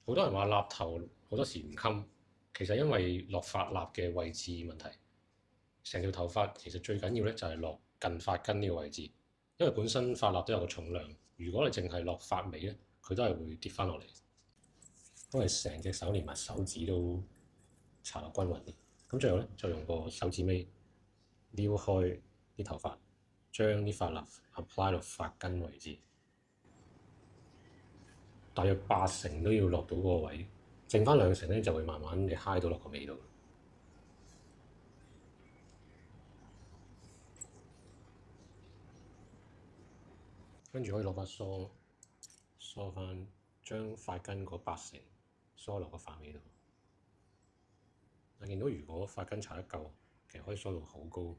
好多人話蠟頭好多時唔襟，其實因為落髮蠟嘅位置問題。成條頭髮其實最緊要咧就係落近髮根呢個位置，因為本身髮蠟都有個重量，如果你淨係落髮尾咧，佢都係會跌翻落嚟。因為成隻手連埋手指都搽落均勻啲。咁最後咧就用個手指尾撩開啲頭髮，將啲髮蠟 apply 到髮根位置，大約80%都要落到嗰個位，剩翻2成咧就會慢慢嘅揩到落個尾度。跟住可以攞把梳梳翻，將髮根嗰80%梳落個髮尾度。我見到如果髮根搽得夠，其實可以梳到好高。